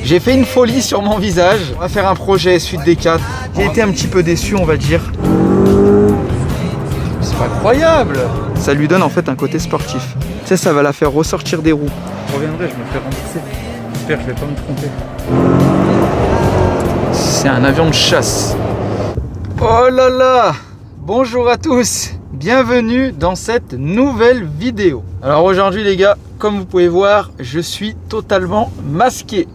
J'ai fait une folie sur mon visage. On va faire un projet suite D4. J'ai été un petit peu déçu, on va dire. C'est pas incroyable. Ça lui donne en fait un côté sportif. Tu sais, ça va la faire ressortir des roues. Je reviendrai, je me fais rembourser. J'espère que je vais pas me tromper. C'est un avion de chasse. Oh là là! Bonjour à tous, bienvenue dans cette nouvelle vidéo. Alors aujourd'hui les gars, comme vous pouvez voir, je suis totalement masqué.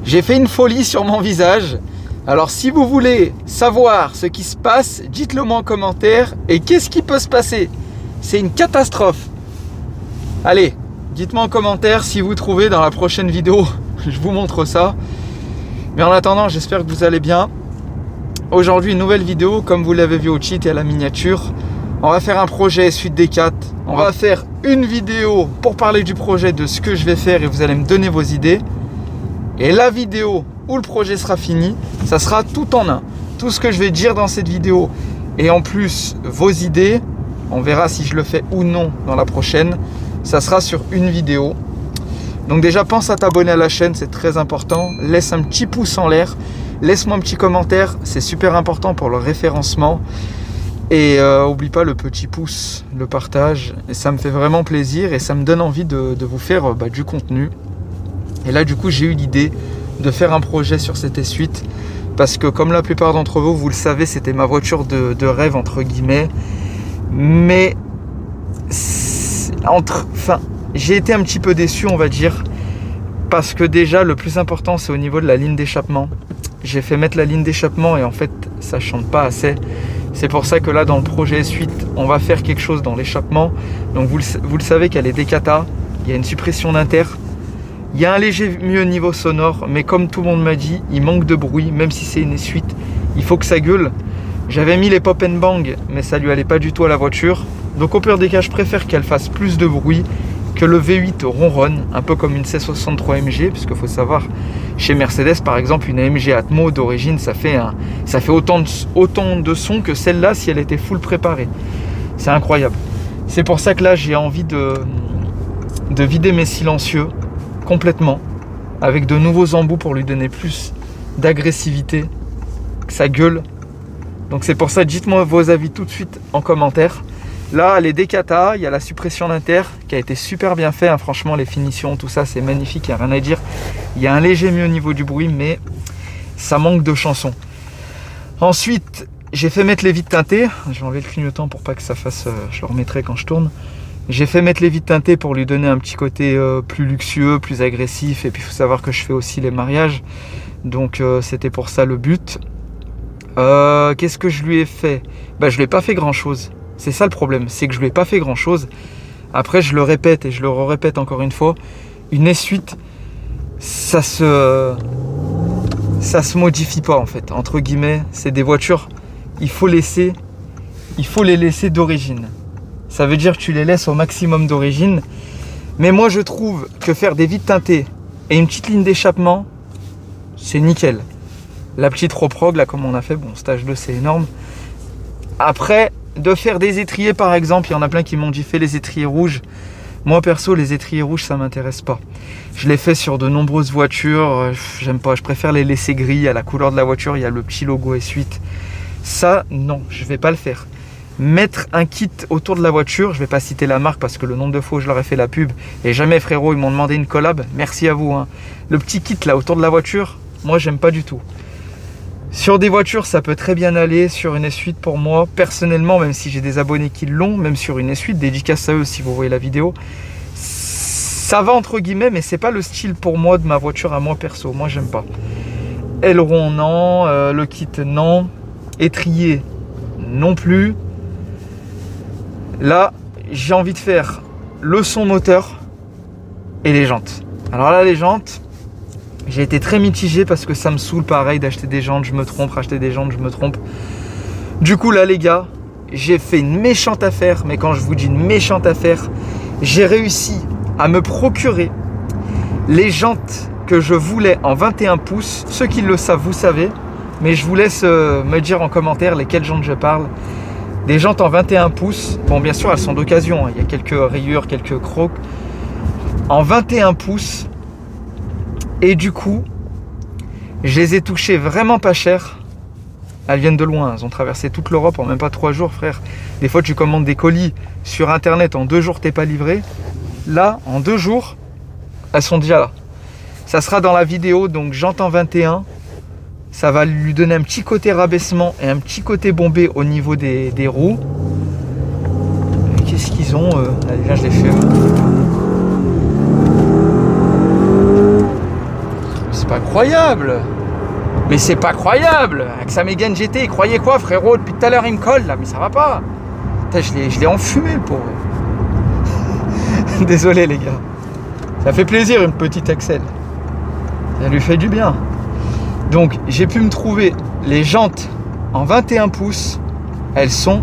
J'ai fait une folie sur mon visage. Alors si vous voulez savoir ce qui se passe, dites-le moi en commentaire. Et qu'est-ce qui peut se passer? C'est une catastrophe. Allez, dites-moi en commentaire si vous trouvez dans la prochaine vidéo, je vous montre ça. Mais en attendant, j'espère que vous allez bien. Aujourd'hui, une nouvelle vidéo, comme vous l'avez vu au cheat et à la miniature. On va faire un projet suite D4. On va faire une vidéo pour parler du projet, de ce que je vais faire et vous allez me donner vos idées. Et la vidéo où le projet sera fini, ça sera tout en un. Tout ce que je vais dire dans cette vidéo et en plus vos idées, on verra si je le fais ou non dans la prochaine. Ça sera sur une vidéo. Donc déjà, pense à t'abonner à la chaîne, c'est très important. Laisse un petit pouce en l'air. Laisse-moi un petit commentaire, c'est super important pour le référencement. Et oublie pas le petit pouce, le partage. Et ça me fait vraiment plaisir et ça me donne envie de vous faire du contenu. Et là, du coup, j'ai eu l'idée de faire un projet sur cette S8. Parce que comme la plupart d'entre vous, vous le savez, c'était ma voiture de rêve, entre guillemets. Mais j'ai été un petit peu déçu, on va dire. Parce que déjà, le plus important, c'est au niveau de la ligne d'échappement. J'ai fait mettre la ligne d'échappement et en fait, ça chante pas assez. C'est pour ça que là, dans le projet S8, on va faire quelque chose dans l'échappement. Donc, vous le savez qu'il y a les décata, il y a une suppression d'inter. Il y a un léger mieux niveau sonore, mais comme tout le monde m'a dit, il manque de bruit, même si c'est une S8. Il faut que ça gueule. J'avais mis les pop and bang, mais ça lui allait pas du tout à la voiture. Donc, au pire des cas, je préfère qu'elle fasse plus de bruit, que le V8 ronronne, un peu comme une C63 AMG, parce qu'il faut savoir, chez Mercedes par exemple, une AMG Atmo d'origine, ça fait autant de son que celle-là si elle était full préparée. C'est incroyable. C'est pour ça que là, j'ai envie de vider mes silencieux complètement, avec de nouveaux embouts pour lui donner plus d'agressivité, que ça gueule. Donc c'est pour ça, dites-moi vos avis tout de suite en commentaire. Là, les décata, il y a la suppression d'inter qui a été super bien fait. Hein. Franchement, les finitions, tout ça, c'est magnifique. Il n'y a rien à dire. Il y a un léger mieux au niveau du bruit, mais ça manque de chansons. Ensuite, j'ai fait mettre les vitres teintées. Je vais enlever le clignotant pour pas que ça fasse... je le remettrai quand je tourne. J'ai fait mettre les vitres teintées pour lui donner un petit côté plus luxueux, plus agressif. Et puis, il faut savoir que je fais aussi les mariages. Donc, c'était pour ça le but. Qu'est-ce que je lui ai fait? Je ne lui ai pas fait grand-chose. C'est ça le problème, c'est que je ne lui ai pas fait grand chose. Après, je le répète et je le répète encore une fois, une S8, ça se modifie pas en fait, entre guillemets. C'est des voitures, il faut les laisser d'origine. Ça veut dire que tu les laisses au maximum d'origine. Mais moi, je trouve que faire des vitres teintées et une petite ligne d'échappement, c'est nickel. La petite reprog, là, comme on a fait, bon, stage 2, c'est énorme. Après, de faire des étriers par exemple, il y en a plein qui m'ont dit fais les étriers rouges. Moi perso, les étriers rouges, ça m'intéresse pas. Je l'ai fait sur de nombreuses voitures, j'aime pas, je préfère les laisser gris à la couleur de la voiture, il y a le petit logo S8. Ça, non, je vais pas le faire. Mettre un kit autour de la voiture, je vais pas citer la marque parce que le nombre de fois où je leur ai fait la pub, et jamais frérot, ils m'ont demandé une collab, merci à vous. Hein. Le petit kit là autour de la voiture, moi j'aime pas du tout. Sur des voitures, ça peut très bien aller. Sur une S8, pour moi, personnellement, même si j'ai des abonnés qui l'ont, même sur une S8, dédicace à eux si vous voyez la vidéo, ça va entre guillemets, mais c'est pas le style pour moi de ma voiture à moi perso. Moi, j'aime pas. Aileron, non. Le kit, non. Étrier, non plus. Là, j'ai envie de faire le son moteur et les jantes. Alors là, les jantes... J'ai été très mitigé parce que ça me saoule pareil d'acheter des jantes, je me trompe, racheter des jantes, je me trompe. Du coup là les gars, j'ai fait une méchante affaire, mais quand je vous dis une méchante affaire, j'ai réussi à me procurer les jantes que je voulais en 21 pouces. Ceux qui le savent, vous savez, mais je vous laisse me dire en commentaire lesquelles jantes je parle. Des jantes en 21 pouces, bon bien sûr elles sont d'occasion, hein. Il y a quelques rayures, quelques crocs. En 21 pouces, Et du coup, je les ai touchées vraiment pas cher. Elles viennent de loin, elles ont traversé toute l'Europe en même pas 3 jours, frère. Des fois, tu commandes des colis sur Internet, en 2 jours, t'es pas livré. Là, en 2 jours, elles sont déjà là. Ça sera dans la vidéo, donc j'entends 21. Ça va lui donner un petit côté rabaissement et un petit côté bombé au niveau des roues. Qu'est-ce qu'ils ont Allez, viens, je les fais. C'est pas croyable. Mais c'est pas croyable. Avec sa Mégane GT, il croyait quoi, frérot? Depuis tout à l'heure, il me colle là, mais ça va pas. Putain, je l'ai enfumé, le pauvre. Désolé, les gars. Ça fait plaisir, une petite Axel. Ça lui fait du bien. Donc, j'ai pu me trouver les jantes en 21 pouces. Elles sont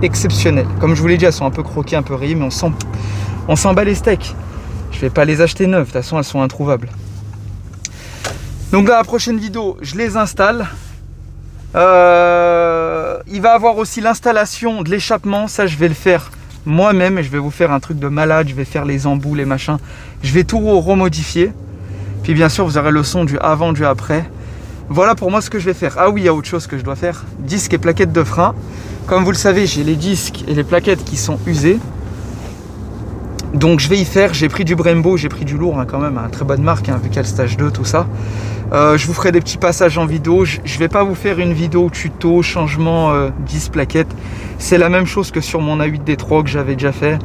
exceptionnelles. Comme je vous l'ai dit, elles sont un peu croquées, un peu rayées, mais on s'en bat les steaks. Je vais pas les acheter neuves. De toute façon, elles sont introuvables. Donc là, la prochaine vidéo, je les installe. Il va avoir aussi l'installation de l'échappement. Ça, je vais le faire moi-même. Et je vais vous faire un truc de malade. Je vais faire les embouts, les machins. Je vais tout remodifier. Puis bien sûr, vous aurez le son du avant, du après. Voilà pour moi ce que je vais faire. Ah oui, il y a autre chose que je dois faire. Disques et plaquettes de frein. Comme vous le savez, j'ai les disques et les plaquettes qui sont usés. Donc je vais y faire. J'ai pris du Brembo, j'ai pris du lourd hein, quand même. Très bonne marque, hein, vu qu'il y a le stage 2, tout ça. Je vous ferai des petits passages en vidéo. Je ne vais pas vous faire une vidéo tuto, changement 10 plaquettes. C'est la même chose que sur mon A8 D3 que j'avais déjà fait.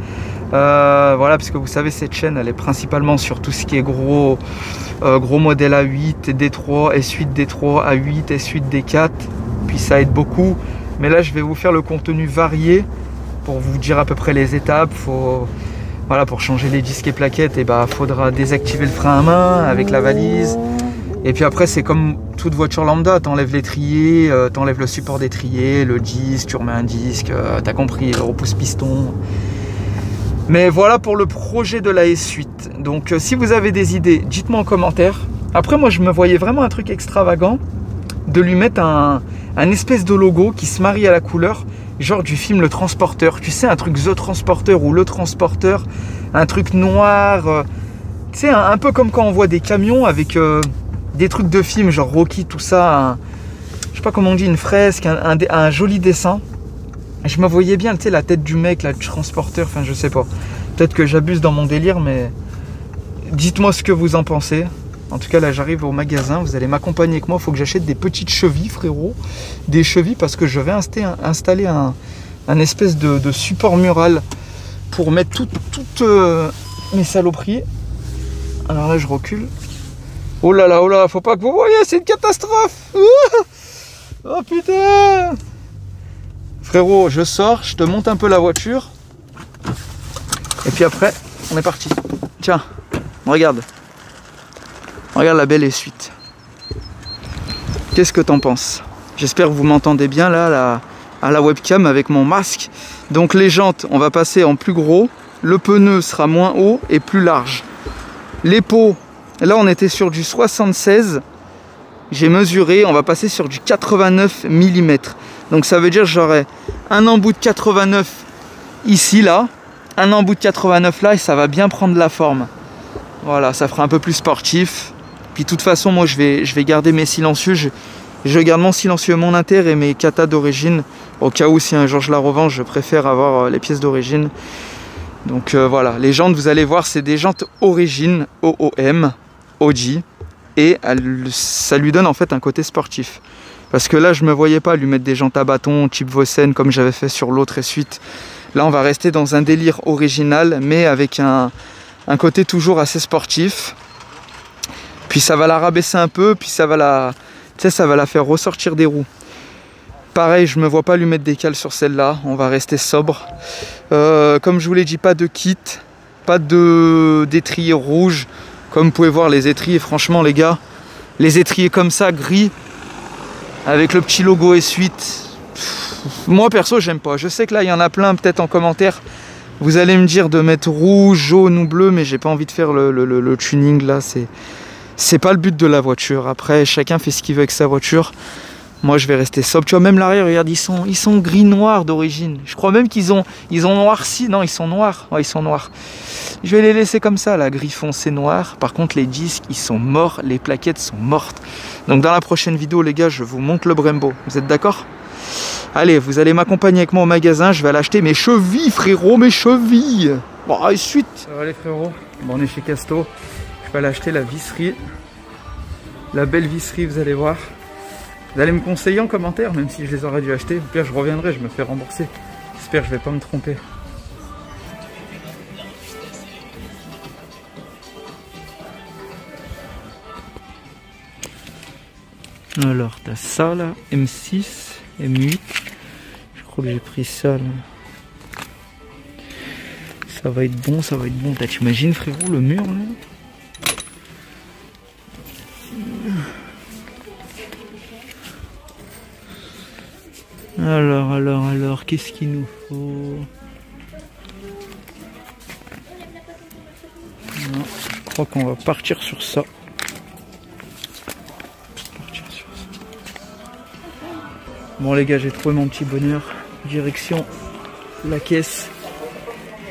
Voilà, parce que vous savez, cette chaîne, elle est principalement sur tout ce qui est gros modèle A8, D3, S8, D3, A8, S8, D4. Puis ça aide beaucoup. Mais là, je vais vous faire le contenu varié pour vous dire à peu près les étapes. Voilà, pour changer les disques et plaquettes, il faudra désactiver le frein à main avec la valise. Et puis après, c'est comme toute voiture lambda, t'enlèves l'étrier, t'enlèves le support d'étrier, le disque, tu remets un disque, t'as compris, le repousse-piston. Mais voilà pour le projet de la S8. Donc si vous avez des idées, dites-moi en commentaire. Après, moi, je me voyais vraiment un truc extravagant de lui mettre un espèce de logo qui se marie à la couleur, genre du film Le Transporteur. Tu sais, un truc The Transporteur ou Le Transporteur, un truc noir. Tu sais, un peu comme quand on voit des camions avec... des trucs de films genre Rocky, tout ça, je sais pas comment on dit, une fresque, un joli dessin. Je me voyais bien, tu sais, la tête du mec, là, du transporteur, enfin je sais pas. Peut-être que j'abuse dans mon délire, mais dites-moi ce que vous en pensez. En tout cas, là, j'arrive au magasin, vous allez m'accompagner avec moi. Il faut que j'achète des petites chevilles, frérot. Des chevilles parce que je vais installer un espèce de support mural pour mettre toutes mes saloperies. Alors là, je recule. Oh là, faut pas que vous voyez, c'est une catastrophe. Oh putain. Frérot, je sors, je te monte un peu la voiture. Et puis après, on est parti. Tiens, regarde. Regarde la belle S8. Qu'est-ce que t'en penses? J'espère que vous m'entendez bien là à la webcam avec mon masque. Donc les jantes, on va passer en plus gros. Le pneu sera moins haut et plus large. Les pots, là on était sur du 76. J'ai mesuré, on va passer sur du 89 mm. Donc ça veut dire j'aurai un embout de 89 ici, là. Un embout de 89 là et ça va bien prendre la forme. Voilà, ça fera un peu plus sportif. Puis de toute façon, moi je vais garder mes silencieux. Je garde mon silencieux, mon inter et mes katas d'origine. Au cas où si un jour je la revends, je préfère avoir les pièces d'origine. Donc voilà, les jantes, vous allez voir, c'est des jantes origine, OOM, OG. Et ça lui donne en fait un côté sportif. Parce que là, je ne me voyais pas lui mettre des jantes à bâton, type Vossen, comme j'avais fait sur l'autre S8. Là, on va rester dans un délire original, mais avec un côté toujours assez sportif. Puis ça va la rabaisser un peu, puis ça va la faire ressortir des roues. Pareil, je ne me vois pas lui mettre des cales sur celle-là, on va rester sobre. Comme je vous l'ai dit, pas de kit, pas d'étrier rouge. Comme vous pouvez voir, les étriers, franchement les gars, les étriers comme ça, gris, avec le petit logo S8, moi perso j'aime pas. Je sais que là il y en a plein peut-être en commentaire. Vous allez me dire de mettre rouge, jaune ou bleu, mais j'ai pas envie de faire le tuning là, c'est pas le but de la voiture. Après chacun fait ce qu'il veut avec sa voiture. Moi je vais rester sobre. Tu vois, même l'arrière, regarde, ils sont gris-noir d'origine. Je crois même qu'ils ont noirci. Non, ils sont noirs. Ouais, ils sont noirs. Je vais les laisser comme ça, là, gris foncé noir. Par contre, les disques, ils sont morts. Les plaquettes sont mortes. Donc dans la prochaine vidéo, les gars, je vous montre le Brembo. Vous êtes d'accord? Allez, vous allez m'accompagner avec moi au magasin. Je vais aller acheter mes chevilles, frérot, mes chevilles. Bon, allez, suite. Ça va les frérots? Bon, on est chez Casto. Je vais aller acheter la visserie. La belle visserie, vous allez voir. Vous allez me conseiller en commentaire, même si je les aurais dû acheter. Au pire, je reviendrai, je me fais rembourser. J'espère que je vais pas me tromper. Alors, t'as ça là, M6, M8. Je crois que j'ai pris ça là. Ça va être bon, ça va être bon. T'imagines, frérot, le mur là? Alors, qu'est-ce qu'il nous faut? Non, je crois qu'on va partir sur ça. Bon les gars, j'ai trouvé mon petit bonheur. Direction la caisse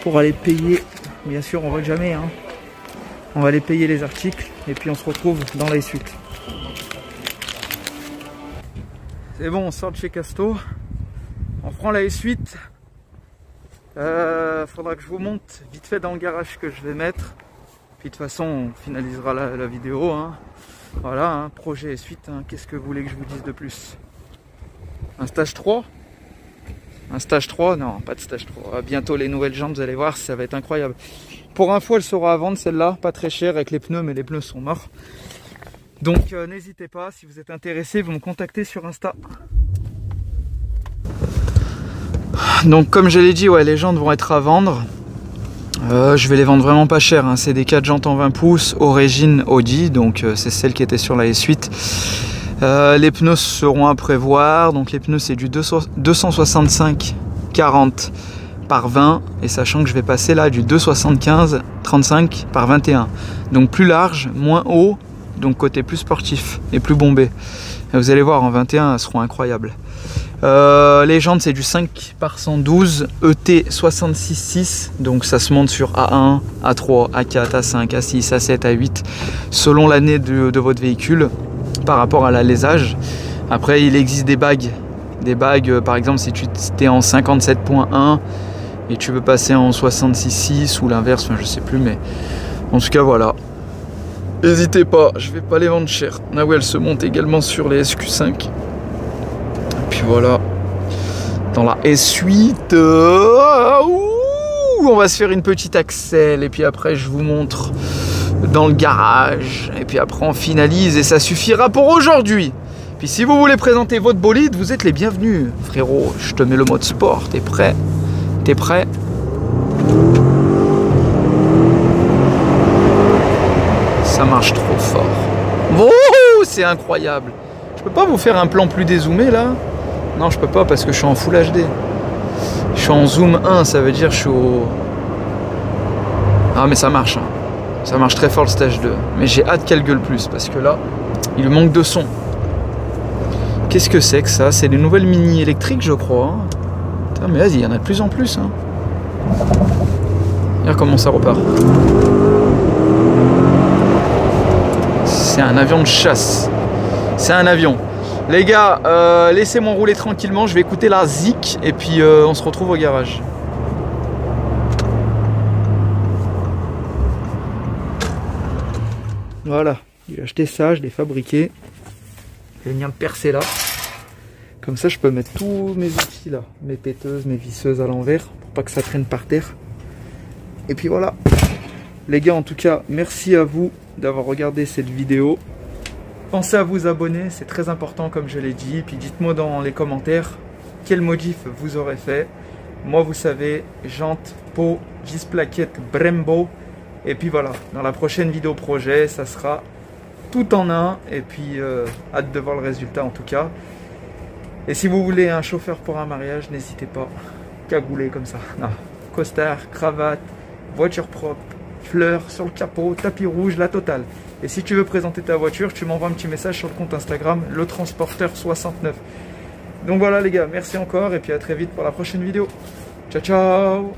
pour aller payer. Bien sûr, on voit jamais. Hein. On va aller payer les articles et puis on se retrouve dans la suite. C'est bon, on sort de chez Casto. On prend la S8. Faudra que je vous monte vite fait dans le garage que je vais mettre. Puis de toute façon, on finalisera la vidéo. Hein. Voilà, hein, projet S8. Hein. Qu'est-ce que vous voulez que je vous dise de plus? Un stage 3? Un stage 3? Non, pas de stage 3. Bientôt les nouvelles jantes, vous allez voir, ça va être incroyable. Pour info, elle sera à vendre celle-là, pas très chère avec les pneus, mais les pneus sont morts. Donc n'hésitez pas, si vous êtes intéressé, vous me contactez sur Insta. Donc comme je l'ai dit, ouais, les jantes vont être à vendre. Je vais les vendre vraiment pas cher, hein. C'est des 4 jantes en 20 pouces, origine Audi, donc c'est celle qui était sur la S8. Les pneus seront à prévoir, donc les pneus c'est du 265 40 par 20, et sachant que je vais passer là du 275 35 par 21, donc plus large, moins haut, donc côté plus sportif et plus bombé. Et vous allez voir, en 21 elles seront incroyables. Les jantes c'est du 5 par 112 ET 66.6, donc ça se monte sur A1, A3, A4, A5, A6, A7, A8 selon l'année de votre véhicule par rapport à l'alésage. Après il existe des bagues par exemple si tu es en 57.1 et tu veux passer en 66.6 ou l'inverse, enfin je sais plus, mais en tout cas voilà. N'hésitez pas, je vais pas les vendre cher. Ah ouais, elle se monte également sur les SQ5. Et puis voilà. Dans la S8, on va se faire une petite accel. Et puis après, je vous montre dans le garage. Et puis après, on finalise. Et ça suffira pour aujourd'hui. Puis si vous voulez présenter votre bolide, vous êtes les bienvenus. Frérot, je te mets le mode sport. T'es prêt? T'es prêt? Ça marche trop fort. Oh, c'est incroyable. Je peux pas vous faire un plan plus dézoomé là? Non, je peux pas parce que je suis en Full HD. Je suis en zoom 1, ça veut dire je suis au... Ah mais ça marche. Hein. Ça marche très fort le stage 2. Mais j'ai hâte qu'elle gueule plus parce que là, il manque de son. Qu'est-ce que c'est que ça? C'est les nouvelles mini électriques je crois. Hein. Putain, mais vas-y, il y en a de plus en plus. Hein. Regarde comment ça repart. C'est un avion de chasse. C'est un avion. Les gars, laissez-moi rouler tranquillement. Je vais écouter la zik et puis on se retrouve au garage. Voilà. J'ai acheté ça, je l'ai fabriqué. J'ai mis un percé là. Comme ça, je peux mettre tous mes outils là. Mes péteuses, mes visseuses à l'envers. Pour pas que ça traîne par terre. Et puis voilà. Les gars, en tout cas, merci à vous d'avoir regardé cette vidéo. Pensez à vous abonner, c'est très important comme je l'ai dit. Puis dites-moi dans les commentaires quel modif vous aurez fait. Moi, vous savez, jantes, pot, vis plaquette, Brembo. Et puis voilà, dans la prochaine vidéo projet, ça sera tout en un. Et puis, hâte de voir le résultat en tout cas. Et si vous voulez un chauffeur pour un mariage, n'hésitez pas. Cagoulé comme ça. Non. Costard, cravate, voiture propre, fleurs sur le capot, tapis rouge, la totale. Et si tu veux présenter ta voiture, tu m'envoies un petit message sur le compte Instagram, le transporteur69. Donc voilà les gars, merci encore et puis à très vite pour la prochaine vidéo. Ciao ciao.